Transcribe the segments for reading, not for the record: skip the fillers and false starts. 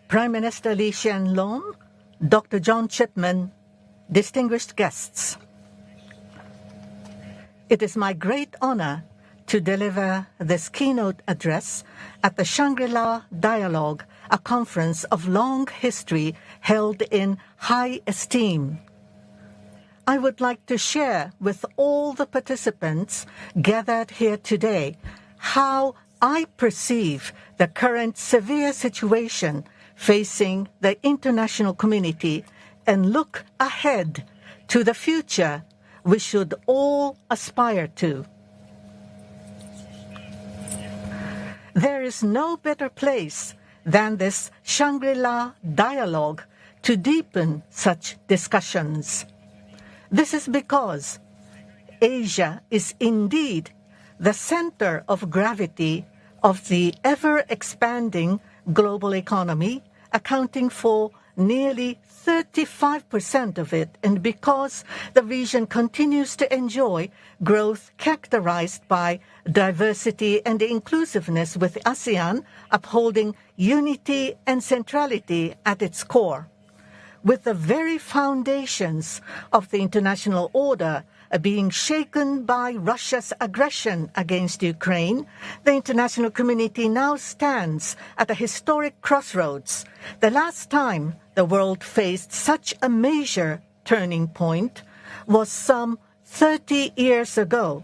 Prime Minister Lee Hsien Loong, Dr. John Chipman, distinguished guests. It is my great honor to deliver this keynote address at the Shangri-La Dialogue, a conference of long history held in high esteem. I would like to share with all the participants gathered here today how I perceive the current severe situation facing the international community and look ahead to the future we should all aspire to. There is no better place than this Shangri-La Dialogue to deepen such discussions. This is because Asia is indeed the center of gravity of the ever-expanding global economy, accounting for nearly 35% of it, and because the region continues to enjoy growth characterized by diversity and inclusiveness, with ASEAN upholding unity and centrality at its core. With the very foundations of the international order being shaken by Russia's aggression against Ukraine, the international community now stands at a historic crossroads. The last time the world faced such a major turning point was some 30 years ago.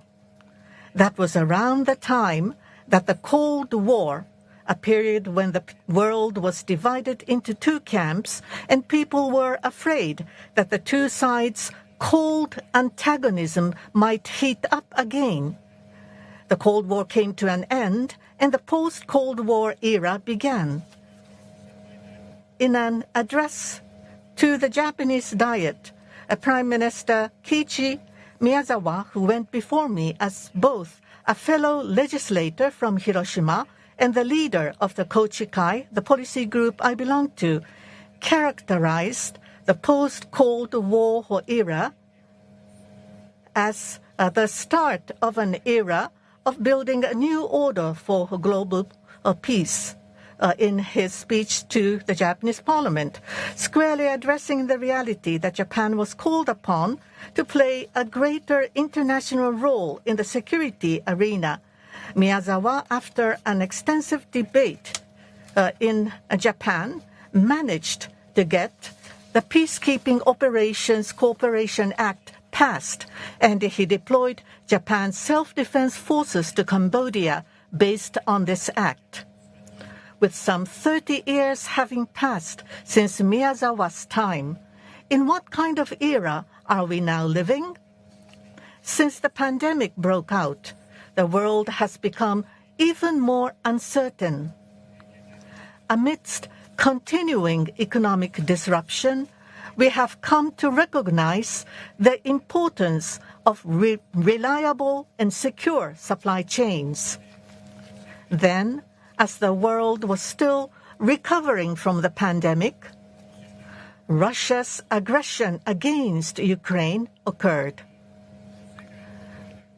That was around the time that the Cold War, a period when the world was divided into two camps and people were afraid that the two sides' cold antagonism might heat up again. The Cold War came to an end and the post-Cold War era began. In an address to the Japanese Diet, Prime Minister Kiichi Miyazawa, who went before me as both a fellow legislator from Hiroshima and the leader of the Kochikai, the policy group I belong to, characterized the post-Cold War era as the start of an era of building a new order for global peace. In his speech to the Japanese parliament, squarely addressing the reality that Japan was called upon to play a greater international role in the security arena, Miyazawa, after an extensive debate in Japan, managed to get the Peacekeeping Operations Cooperation Act passed, and he deployed Japan's self-defense forces to Cambodia based on this act. With some 30 years having passed since Miyazawa's time, in what kind of era are we now living? Since the pandemic broke out, the world has become even more uncertain. Amidst continuing economic disruption, we have come to recognize the importance of reliable and secure supply chains. Then, as the world was still recovering from the pandemic, Russia's aggression against Ukraine occurred.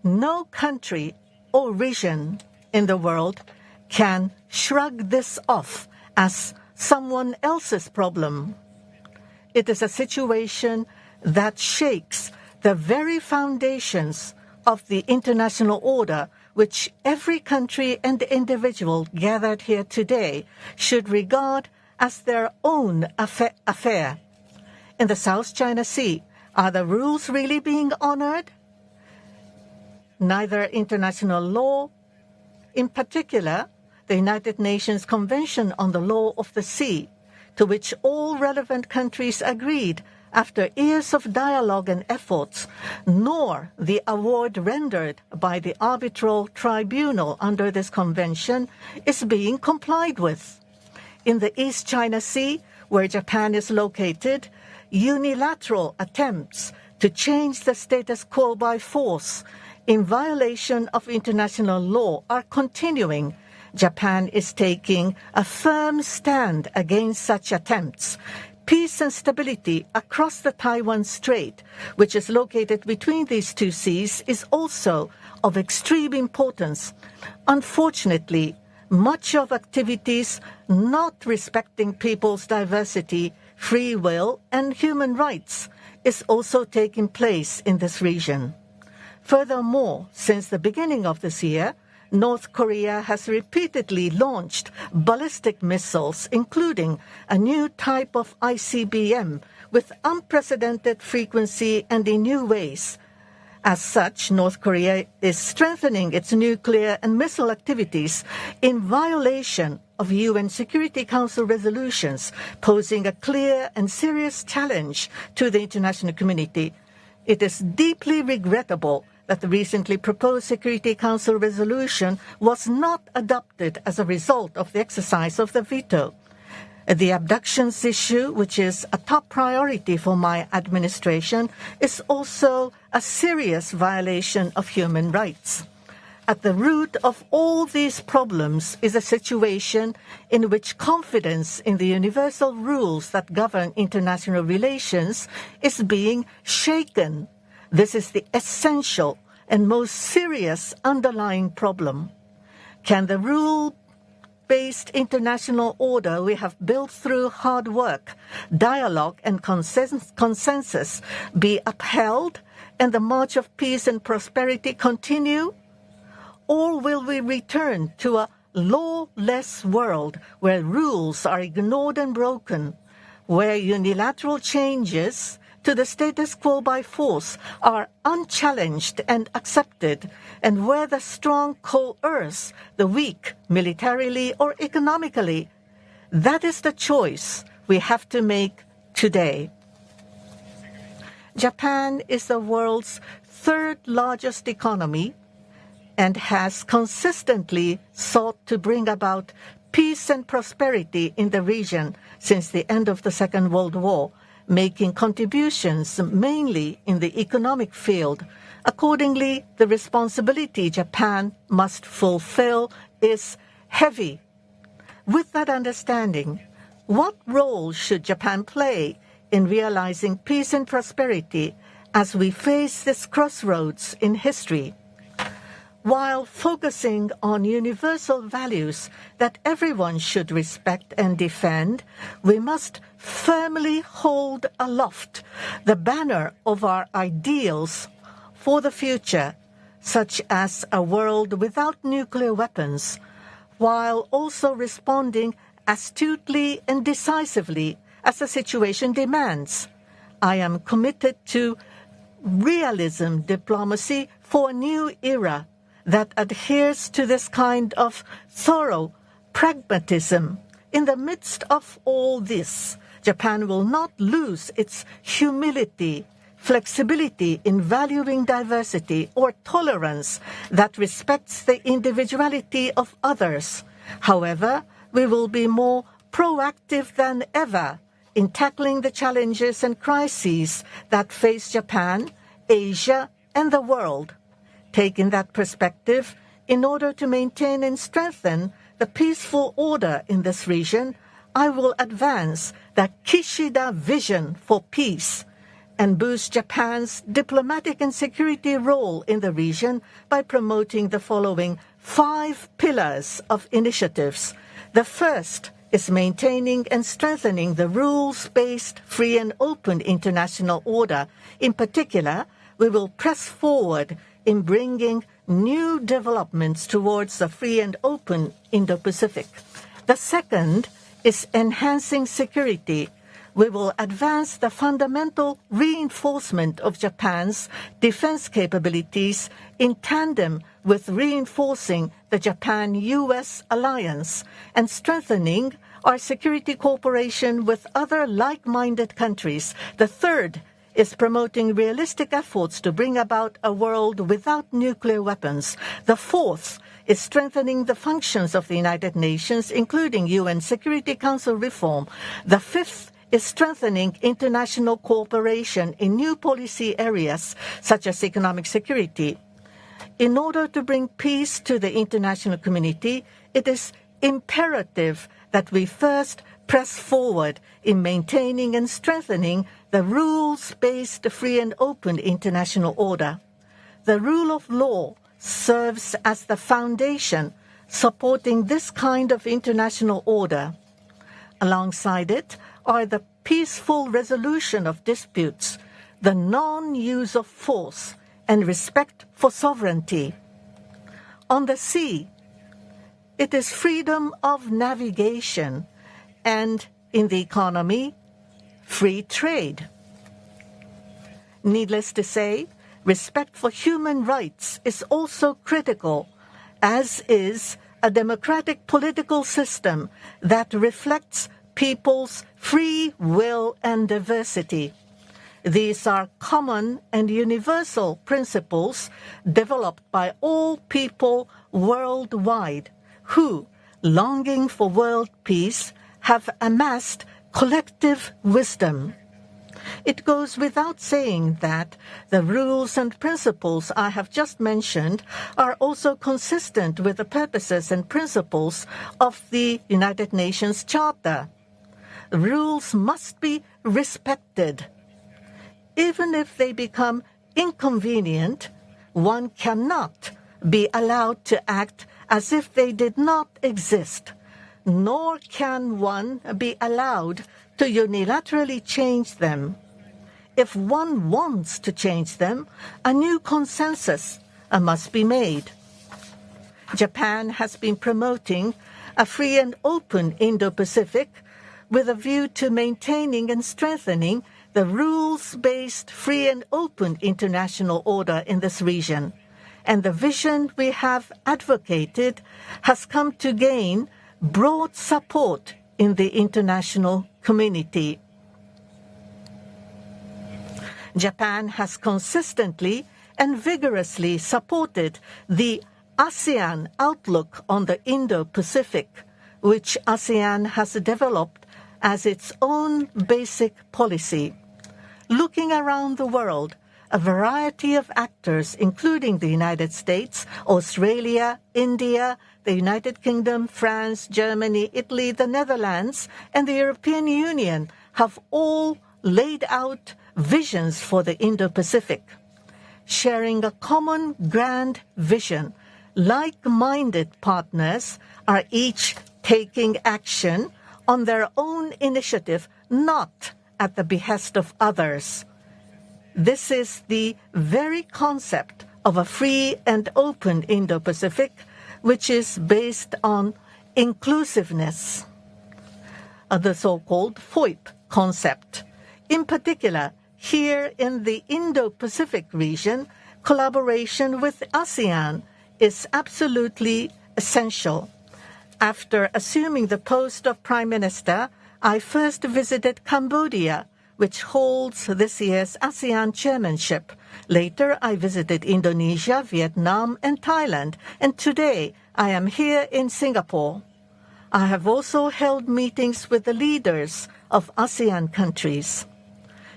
No country or region in the world can shrug this off as someone else's problem. It is a situation that shakes the very foundations of the international order, which every country and individual gathered here today should regard as their own affair. In the South China Sea, are the rules really being honored? Neither international law, in particular, the United Nations Convention on the Law of the Sea, to which all relevant countries agreed after years of dialogue and efforts, nor the award rendered by the arbitral tribunal under this convention is being complied with. In the East China Sea, where Japan is located, unilateral attempts to change the status quo by force in violation of international law are continuing. Japan is taking a firm stand against such attempts. Peace and stability across the Taiwan Strait, which is located between these two seas, is also of extreme importance. Unfortunately, much of activities not respecting people's diversity, free will, and human rights is also taking place in this region. Furthermore, since the beginning of this year, North Korea has repeatedly launched ballistic missiles, including a new type of ICBM with unprecedented frequency and in new ways. As such, North Korea is strengthening its nuclear and missile activities in violation of UN Security Council resolutions, posing a clear and serious challenge to the international community. It is deeply regrettable that the recently proposed Security Council resolution was not adopted as a result of the exercise of the veto. The abductions issue, which is a top priority for my administration, is also a serious violation of human rights. At the root of all these problems is a situation in which confidence in the universal rules that govern international relations is being shaken. This is the essential and most serious underlying problem. Can the rule-based international order we have built through hard work, dialogue, and consensus be upheld and the march of peace and prosperity continue? Or will we return to a lawless world where rules are ignored and broken, where unilateral changes to the status quo by force are unchallenged and accepted, and where the strong coerce the weak militarily or economically? That is the choice we have to make today. Japan is the world's third largest economy and has consistently sought to bring about peace and prosperity in the region since the end of the Second World War, making contributions mainly in the economic field. Accordingly, the responsibility Japan must fulfill is heavy. With that understanding, what role should Japan play in realizing peace and prosperity as we face this crossroads in history? While focusing on universal values that everyone should respect and defend, we must firmly hold aloft the banner of our ideals for the future, such as a world without nuclear weapons, while also responding astutely and decisively as the situation demands. I am committed to realism diplomacy for a new era that adheres to this kind of thorough pragmatism. In the midst of all this, Japan will not lose its humility, flexibility in valuing diversity, or tolerance that respects the individuality of others. However, we will be more proactive than ever in tackling the challenges and crises that face Japan, Asia, and the world. Taking that perspective, in order to maintain and strengthen the peaceful order in this region, I will advance the Kishida vision for peace and boost Japan's diplomatic and security role in the region by promoting the following 5 pillars of initiatives. The first is maintaining and strengthening the rules-based, free and open international order. In particular, we will press forward in bringing new developments towards a free and open Indo-Pacific. The second is enhancing security. We will advance the fundamental reinforcement of Japan's defense capabilities in tandem with reinforcing the Japan-US alliance and strengthening our security cooperation with other like-minded countries. The third is promoting realistic efforts to bring about a world without nuclear weapons. The fourth is strengthening the functions of the United Nations, including UN Security Council reform. The fifth is strengthening international cooperation in new policy areas, such as economic security. In order to bring peace to the international community, it is imperative that we first press forward in maintaining and strengthening the rules-based free and open international order. The rule of law serves as the foundation supporting this kind of international order. Alongside it are the peaceful resolution of disputes, the non-use of force, and respect for sovereignty. On the sea, it is freedom of navigation, and in the economy, free trade. Needless to say, respect for human rights is also critical, as is a democratic political system that reflects people's free will and diversity. These are common and universal principles developed by all people worldwide who, longing for world peace, have amassed collective wisdom. It goes without saying that the rules and principles I have just mentioned are also consistent with the purposes and principles of the United Nations Charter. Rules must be respected. Even if they become inconvenient, one cannot be allowed to act as if they did not exist, nor can one be allowed to unilaterally change them. If one wants to change them, a new consensus must be made. Japan has been promoting a free and open Indo-Pacific with a view to maintaining and strengthening the rules-based free and open international order in this region. And the vision we have advocated has come to gain broad support in the international community. Japan has consistently and vigorously supported the ASEAN outlook on the Indo-Pacific, which ASEAN has developed as its own basic policy. Looking around the world, a variety of actors, including the United States, Australia, India, the United Kingdom, France, Germany, Italy, the Netherlands, and the European Union, have all laid out visions for the Indo-Pacific. Sharing a common grand vision, like-minded partners are each taking action on their own initiative, not at the behest of others. This is the very concept of a free and open Indo-Pacific, which is based on inclusiveness, the so-called FOIP concept. In particular, here in the Indo-Pacific region, collaboration with ASEAN is absolutely essential. After assuming the post of Prime Minister, I first visited Cambodia, which holds this year's ASEAN chairmanship. Later, I visited Indonesia, Vietnam, and Thailand, and today I am here in Singapore. I have also held meetings with the leaders of ASEAN countries.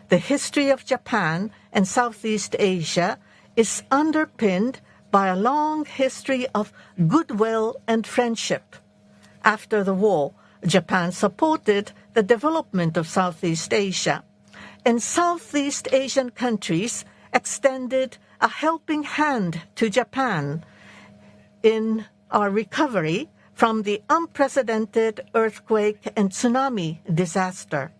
The history of Japan and Southeast Asia is underpinned by a long history of goodwill and friendship. After the war, Japan supported the development of Southeast Asia, and Southeast Asian countries extended a helping hand to Japan in our recovery from the unprecedented earthquake and tsunami disaster.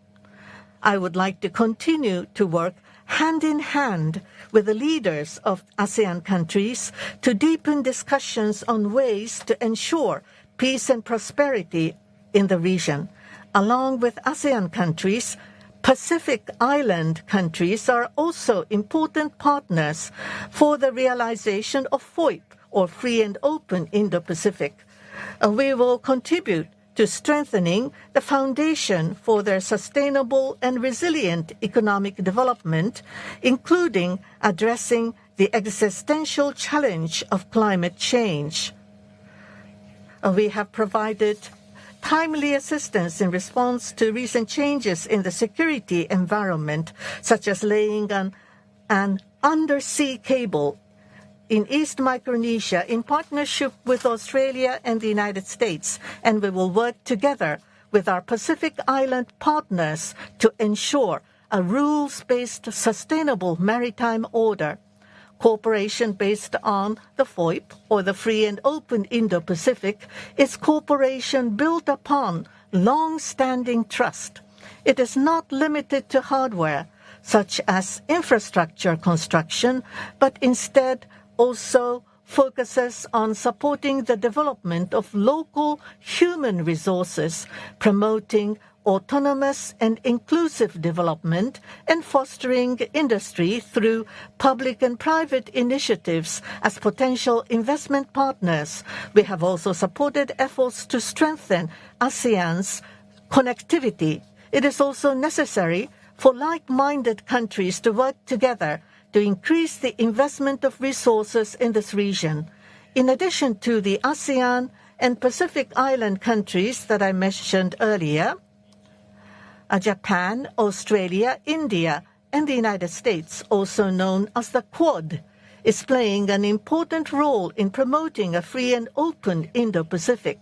I would like to continue to work hand in hand with the leaders of ASEAN countries to deepen discussions on ways to ensure peace and prosperity in the region. Along with ASEAN countries, Pacific Island countries are also important partners for the realization of FOIP, or Free and Open Indo-Pacific. We will contribute to strengthening the foundation for their sustainable and resilient economic development, including addressing the existential challenge of climate change. We have provided timely assistance in response to recent changes in the security environment, such as laying an undersea cable in East Micronesia in partnership with Australia and the United States, and we will work together with our Pacific Island partners to ensure a rules-based sustainable maritime order. Cooperation based on the FOIP, or the Free and Open Indo-Pacific, is cooperation built upon long-standing trust. It is not limited to hardware, such as infrastructure construction, but instead also focuses on supporting the development of local human resources, promoting autonomous and inclusive development, and fostering industry through public and private initiatives as potential investment partners. We have also supported efforts to strengthen ASEAN's connectivity. It is also necessary for like-minded countries to work together to increase the investment of resources in this region. In addition to the ASEAN and Pacific Island countries that I mentioned earlier, Japan, Australia, India, and the United States, also known as the Quad, is playing an important role in promoting a free and open Indo-Pacific.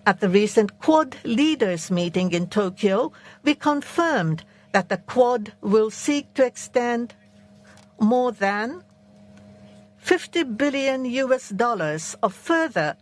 At the recent Quad leaders meeting in Tokyo, we confirmed that the Quad will seek to extend more than $50 billion of further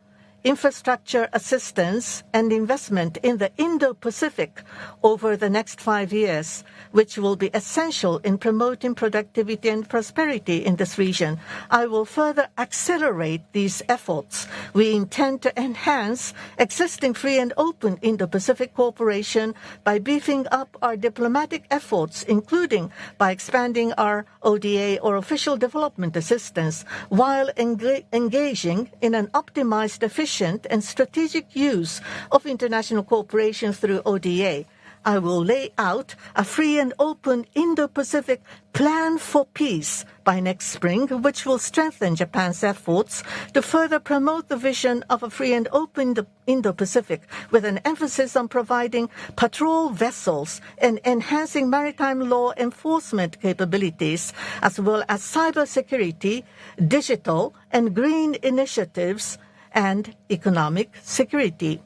infrastructure assistance and investment in the Indo-Pacific over the next 5 years, which will be essential in promoting productivity and prosperity in this region. I will further accelerate these efforts. We intend to enhance existing free and open Indo-Pacific cooperation by beefing up our diplomatic efforts, including by expanding our ODA, or official development assistance, while engaging in an optimized, efficient, and strategic use of international cooperation through ODA. I will lay out a free and open Indo-Pacific plan for peace by next spring, which will strengthen Japan's efforts to further promote the vision of a free and open Indo-Pacific, with an emphasis on providing patrol vessels and enhancing maritime law enforcement capabilities, as well as cybersecurity, digital and green initiatives, and economic security.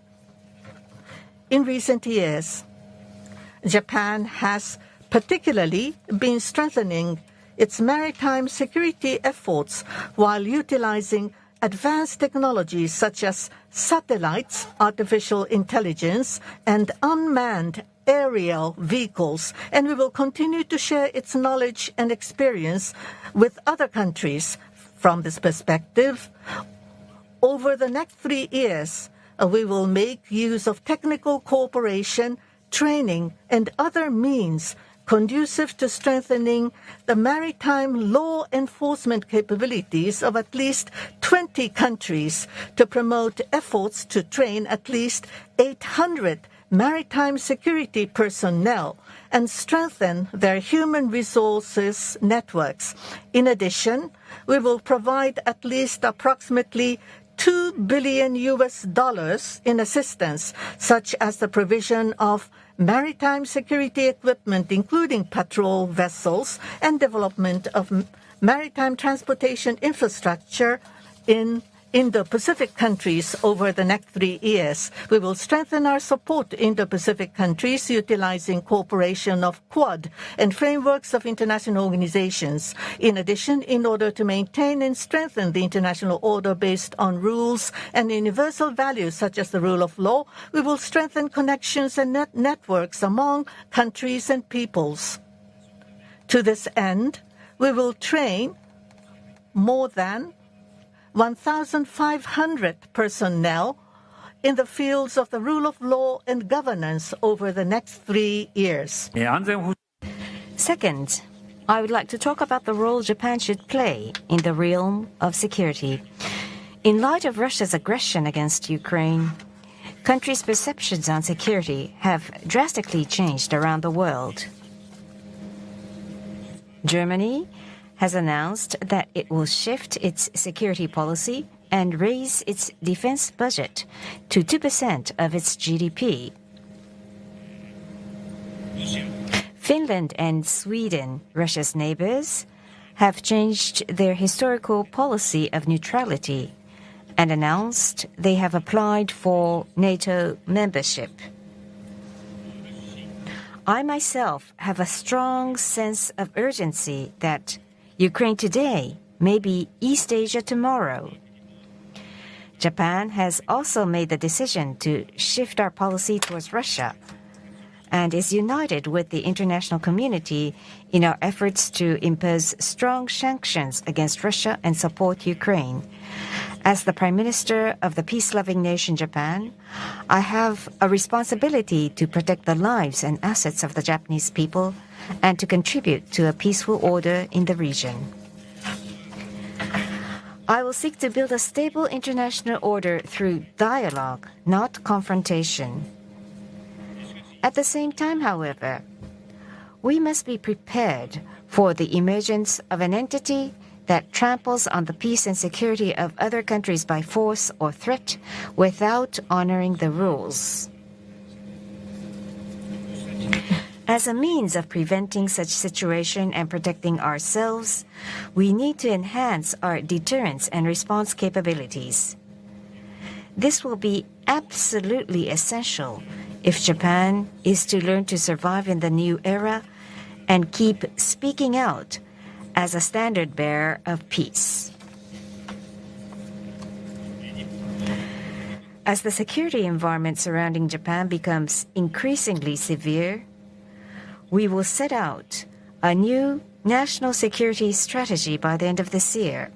In recent years, Japan has particularly been strengthening its maritime security efforts while utilizing advanced technologies such as satellites, artificial intelligence, and unmanned aerial vehicles, and we will continue to share its knowledge and experience with other countries. From this perspective, over the next 3 years, we will make use of technical cooperation, training, and other means conducive to strengthening the maritime law enforcement capabilities of at least 20 countries to promote efforts to train at least 800 maritime security personnel and strengthen their human resources networks. In addition, we will provide at least approximately $2 billion in assistance, such as the provision of maritime security equipment, including patrol vessels, and development of maritime transportation infrastructure in Indo-Pacific countries over the next 3 years. We will strengthen our support to Indo-Pacific countries utilizing cooperation of Quad and frameworks of international organizations. In addition, in order to maintain and strengthen the international order based on rules and universal values such as the rule of law, we will strengthen connections and networks among countries and peoples. To this end, we will train more than 1,500 personnel in the fields of the rule of law and governance over the next 3 years. Second, I would like to talk about the role Japan should play in the realm of security. In light of Russia's aggression against Ukraine, countries' perceptions on security have drastically changed around the world. Germany has announced that it will shift its security policy and raise its defense budget to 2% of its GDP. Finland and Sweden, Russia's neighbors, have changed their historical policy of neutrality and announced they have applied for NATO membership. I myself have a strong sense of urgency that Ukraine today maybe East Asia tomorrow. Japan has also made the decision to shift our policy towards Russia and is united with the international community in our efforts to impose strong sanctions against Russia and support Ukraine. As the Prime Minister of the peace-loving nation Japan, I have a responsibility to protect the lives and assets of the Japanese people and to contribute to a peaceful order in the region. I will seek to build a stable international order through dialogue, not confrontation. At the same time, however, we must be prepared for the emergence of an entity that tramples on the peace and security of other countries by force or threat without honoring the rules. As a means of preventing such situation and protecting ourselves, we need to enhance our deterrence and response capabilities. This will be absolutely essential if Japan is to learn to survive in the new era and keep speaking out as a standard bearer of peace. As the security environment surrounding Japan becomes increasingly severe, we will set out a new national security strategy by the end of this year.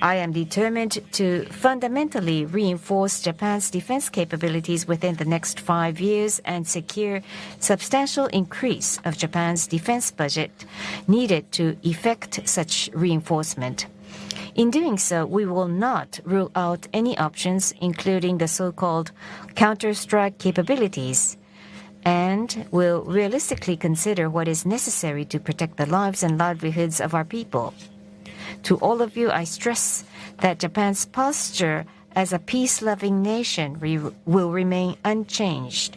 I am determined to fundamentally reinforce Japan's defense capabilities within the next 5 years and secure substantial increase of Japan's defense budget needed to effect such reinforcement. In doing so, we will not rule out any options, including the so-called counter-strike capabilities, and will realistically consider what is necessary to protect the lives and livelihoods of our people. To all of you, I stress that Japan's posture as a peace-loving nation will remain unchanged.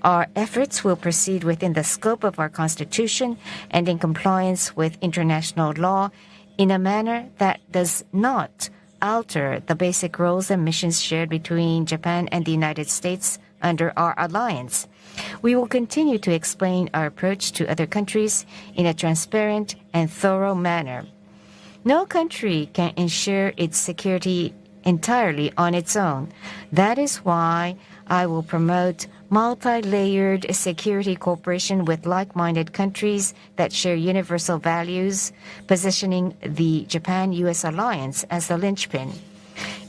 Our efforts will proceed within the scope of our Constitution and in compliance with international law in a manner that does not alter the basic roles and missions shared between Japan and the United States under our alliance. We will continue to explain our approach to other countries in a transparent and thorough manner. No country can ensure its security entirely on its own. That is why I will promote multi-layered security cooperation with like-minded countries that share universal values, positioning the Japan-US alliance as the linchpin.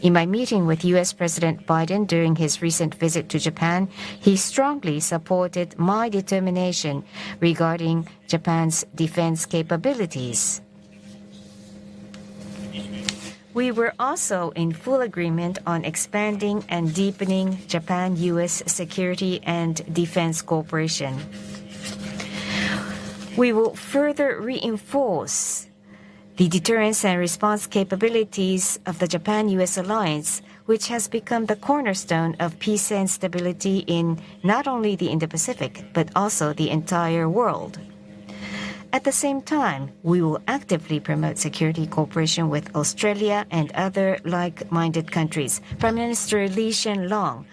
In my meeting with U.S. President Biden during his recent visit to Japan, he strongly supported my determination regarding Japan's defense capabilities. We were also in full agreement on expanding and deepening Japan-US security and defense cooperation. We will further reinforce the deterrence and response capabilities of the Japan-US alliance, which has become the cornerstone of peace and stability in not only the Indo-Pacific, but also the entire world. At the same time, we will actively promote security cooperation with Australia and other like-minded countries. Prime Minister Lee Hsien Loong,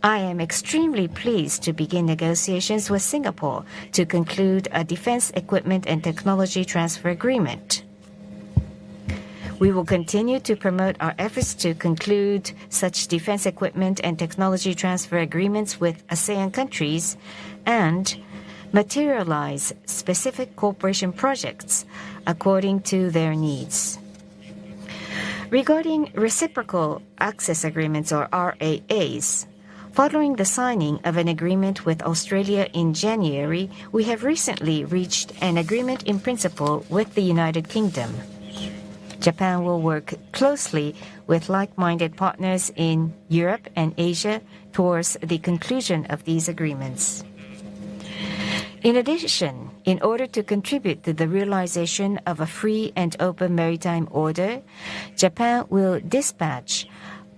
I am extremely pleased to begin negotiations with Singapore to conclude a defense equipment and technology transfer agreement. We will continue to promote our efforts to conclude such defense equipment and technology transfer agreements with ASEAN countries and materialize specific cooperation projects according to their needs. Regarding reciprocal access agreements or RAAs, following the signing of an agreement with Australia in January, we have recently reached an agreement in principle with the United Kingdom. Japan will work closely with like-minded partners in Europe and Asia towards the conclusion of these agreements. In addition, in order to contribute to the realization of a free and open maritime order, Japan will dispatch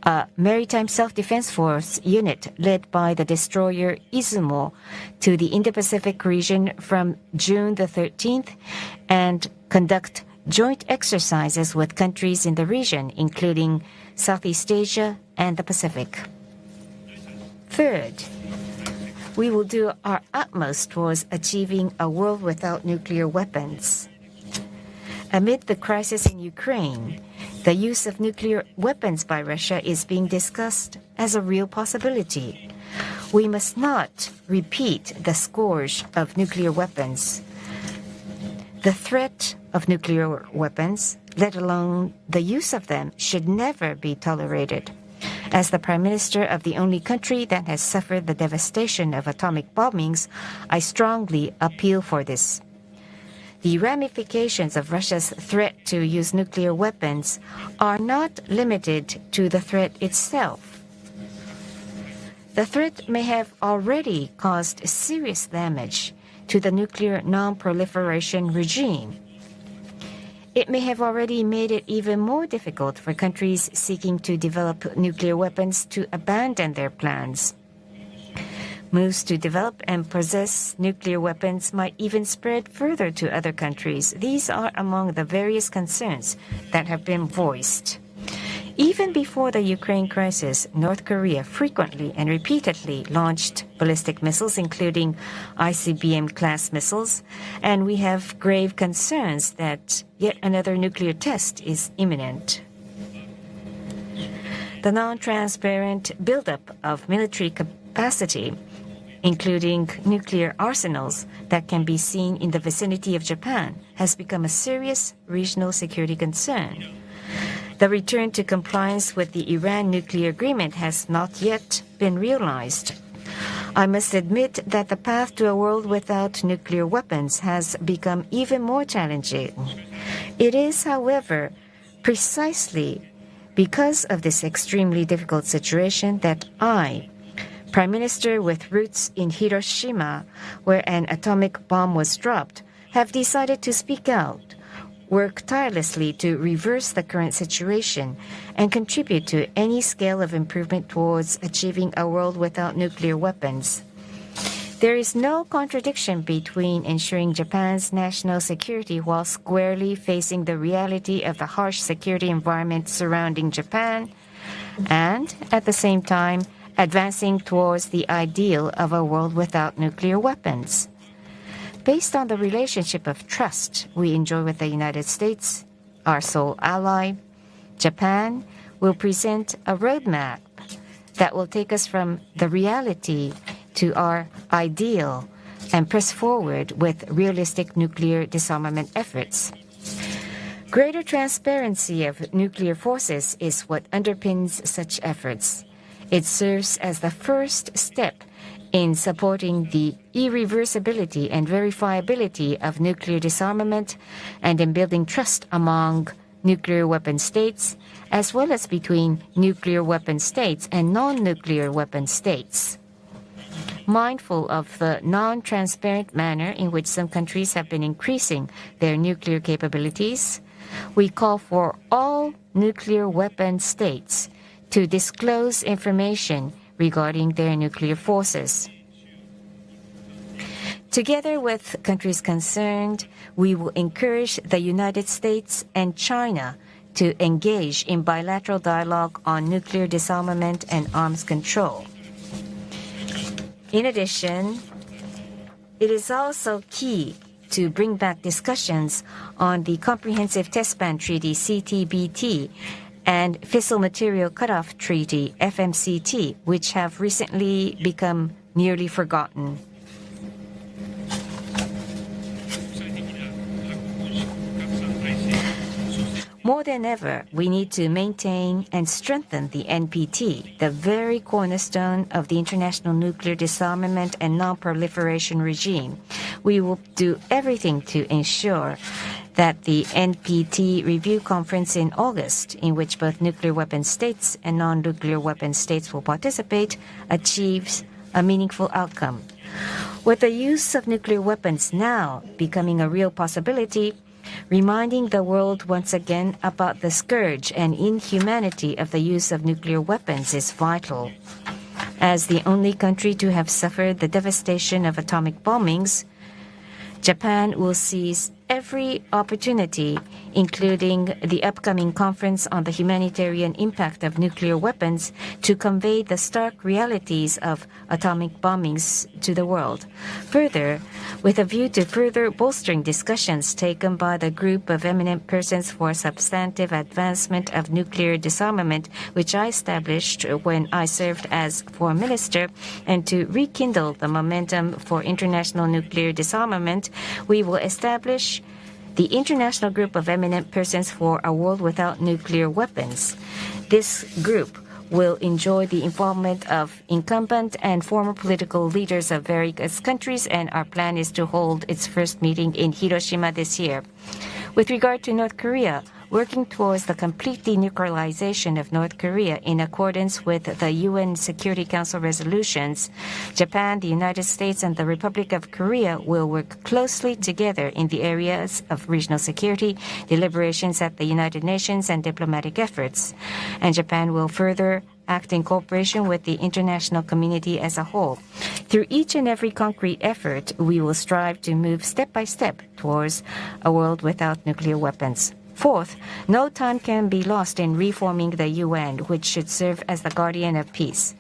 a maritime self-defense force unit led by the destroyer Izumo to the Indo-Pacific region from June the 13th and conduct joint exercises with countries in the region, including Southeast Asia and the Pacific. Third, we will do our utmost towards achieving a world without nuclear weapons. Amid the crisis in Ukraine, the use of nuclear weapons by Russia is being discussed as a real possibility. We must not repeat the scourge of nuclear weapons. The threat of nuclear weapons, let alone the use of them, should never be tolerated. As the Prime Minister of the only country that has suffered the devastation of atomic bombings, I strongly appeal for this. The ramifications of Russia's threat to use nuclear weapons are not limited to the threat itself. The threat may have already caused serious damage to the nuclear non-proliferation regime. It may have already made it even more difficult for countries seeking to develop nuclear weapons to abandon their plans. Moves to develop and possess nuclear weapons might even spread further to other countries. These are among the various concerns that have been voiced. Even before the Ukraine crisis, North Korea frequently and repeatedly launched ballistic missiles, including ICBM-class missiles, and we have grave concerns that yet another nuclear test is imminent. The non-transparent buildup of military capacity, including nuclear arsenals that can be seen in the vicinity of Japan, has become a serious regional security concern. The return to compliance with the Iran nuclear agreement has not yet been realized. I must admit that the path to a world without nuclear weapons has become even more challenging. It is, however, precisely because of this extremely difficult situation that I, Prime Minister with roots in Hiroshima, where an atomic bomb was dropped, have decided to speak out, work tirelessly to reverse the current situation, and contribute to any scale of improvement towards achieving a world without nuclear weapons. There is no contradiction between ensuring Japan's national security while squarely facing the reality of the harsh security environment surrounding Japan, and, at the same time, advancing towards the ideal of a world without nuclear weapons. Based on the relationship of trust we enjoy with the United States, our sole ally, Japan will present a roadmap that will take us from the reality to our ideal and press forward with realistic nuclear disarmament efforts. Greater transparency of nuclear forces is what underpins such efforts. It serves as the first step in supporting the irreversibility and verifiability of nuclear disarmament and in building trust among nuclear weapon states, as well as between nuclear weapon states and non-nuclear weapon states. Mindful of the non-transparent manner in which some countries have been increasing their nuclear capabilities, we call for all nuclear weapon states to disclose information regarding their nuclear forces. Together with countries concerned, we will encourage the United States and China to engage in bilateral dialogue on nuclear disarmament and arms control. In addition, it is also key to bring back discussions on the Comprehensive Test Ban Treaty, CTBT, and Fissile Material Cutoff Treaty, FMCT, which have recently become nearly forgotten. More than ever, we need to maintain and strengthen the NPT, the very cornerstone of the international nuclear disarmament and non-proliferation regime. We will do everything to ensure that the NPT review conference in August, in which both nuclear weapon states and non-nuclear weapon states will participate, achieves a meaningful outcome. With the use of nuclear weapons now becoming a real possibility, reminding the world once again about the scourge and inhumanity of the use of nuclear weapons is vital. As the only country to have suffered the devastation of atomic bombings, Japan will seize every opportunity including the upcoming conference on the humanitarian impact of nuclear weapons, to convey the stark realities of atomic bombings to the world. Further, with a view to further bolstering discussions taken by the group of eminent persons for substantive advancement of nuclear disarmament, which I established when I served as Foreign Minister, and to rekindle the momentum for international nuclear disarmament, we will establish the International Group of Eminent Persons for a World Without Nuclear Weapons. This group will enjoy the involvement of incumbent and former political leaders of various countries, and our plan is to hold its first meeting in Hiroshima this year. With regard to North Korea, working towards the complete denuclearization of North Korea in accordance with the UN Security Council resolutions, Japan, the United States, and the Republic of Korea will work closely together in the areas of regional security, deliberations at the United Nations, and diplomatic efforts. And Japan will further act in cooperation with the international community as a whole. Through each and every concrete effort, we will strive to move step by step towards a world without nuclear weapons. Fourth, no time can be lost in reforming the UN, which should serve as the guardian of peace.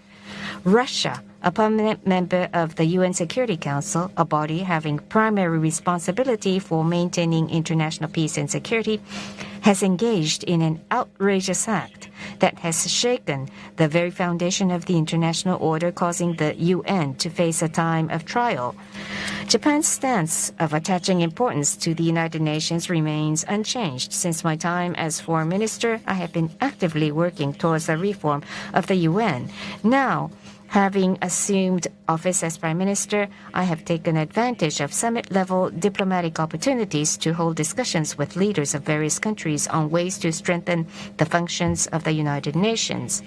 Russia, a permanent member of the UN Security Council, a body having primary responsibility for maintaining international peace and security, has engaged in an outrageous act that has shaken the very foundation of the international order, causing the UN to face a time of trial. Japan's stance of attaching importance to the United Nations remains unchanged. Since my time as Foreign Minister, I have been actively working towards the reform of the UN. Now, having assumed office as Prime Minister, I have taken advantage of summit-level diplomatic opportunities to hold discussions with leaders of various countries on ways to strengthen the functions of the United Nations.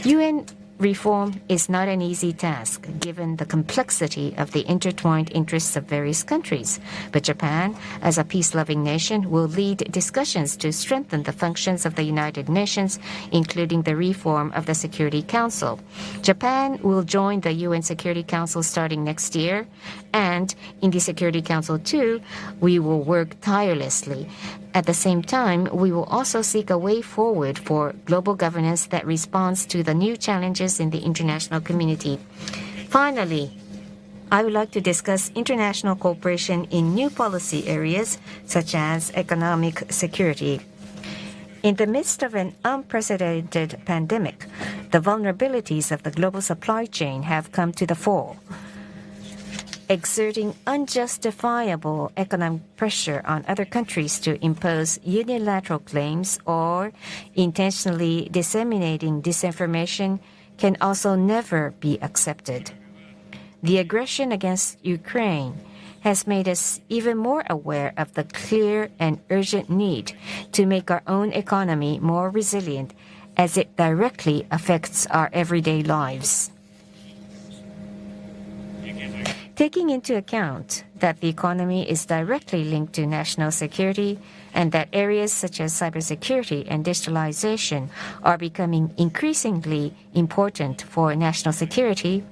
UN reform is not an easy task, given the complexity of the intertwined interests of various countries. But Japan, as a peace-loving nation, will lead discussions to strengthen the functions of the United Nations, including the reform of the Security Council. Japan will join the UN Security Council starting next year, and in the Security Council too, we will work tirelessly. At the same time, we will also seek a way forward for global governance that responds to the new challenges in the international community. Finally, I would like to discuss international cooperation in new policy areas such as economic security. In the midst of an unprecedented pandemic, the vulnerabilities of the global supply chain have come to the fore, exerting unjustifiable economic pressure on other countries to impose unilateral claims or intentionally disseminating disinformation can also never be accepted. The aggression against Ukraine has made us even more aware of the clear and urgent need to make our own economy more resilient, as it directly affects our everyday lives. Taking into account that the economy is directly linked to national security and that areas such as cybersecurity and digitalization are becoming increasingly important for national security,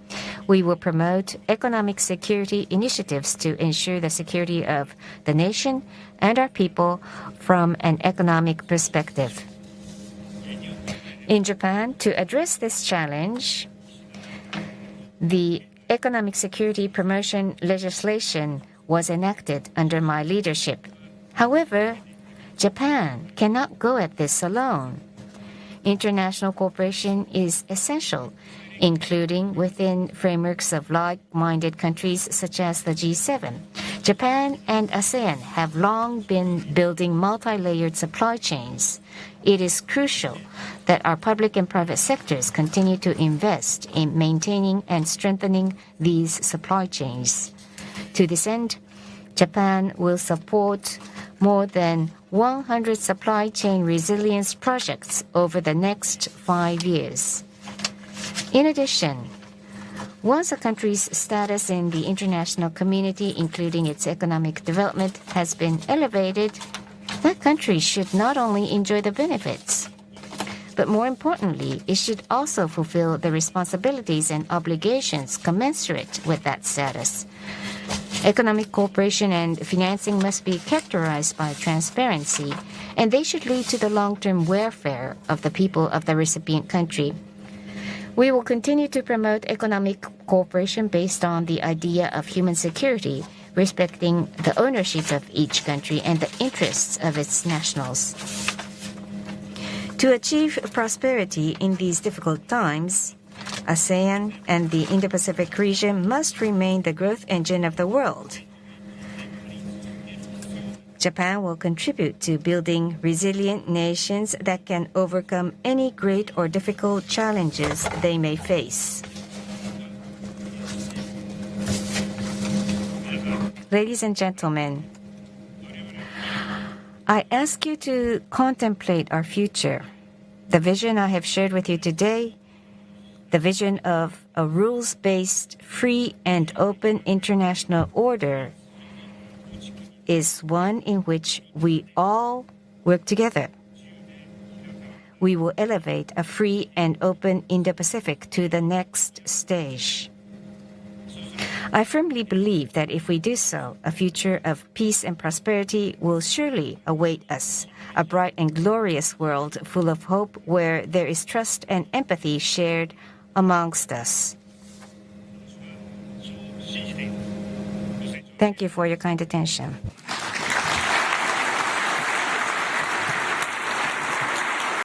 we will promote economic security initiatives to ensure the security of the nation and our people from an economic perspective. In Japan, to address this challenge, the Economic Security Promotion legislation was enacted under my leadership. However, Japan cannot go at this alone. International cooperation is essential, including within frameworks of like-minded countries such as the G7. Japan and ASEAN have long been building multi-layered supply chains. It is crucial that our public and private sectors continue to invest in maintaining and strengthening these supply chains. To this end, Japan will support more than 100 supply chain resilience projects over the next 5 years. In addition, once a country's status in the international community, including its economic development, has been elevated, that country should not only enjoy the benefits, but more importantly, it should also fulfill the responsibilities and obligations commensurate with that status. Economic cooperation and financing must be characterized by transparency, and they should lead to the long-term welfare of the people of the recipient country. We will continue to promote economic cooperation based on the idea of human security, respecting the ownership of each country and the interests of its nationals. To achieve prosperity in these difficult times, ASEAN and the Indo-Pacific region must remain the growth engine of the world. Japan will contribute to building resilient nations that can overcome any great or difficult challenges they may face. Ladies and gentlemen, I ask you to contemplate our future. The vision I have shared with you today, the vision of a rules-based, free and open international order, is one in which we all work together. We will elevate a free and open Indo-Pacific to the next stage. I firmly believe that if we do so, a future of peace and prosperity will surely await us, a bright and glorious world full of hope where there is trust and empathy shared amongst us. Thank you for your kind attention.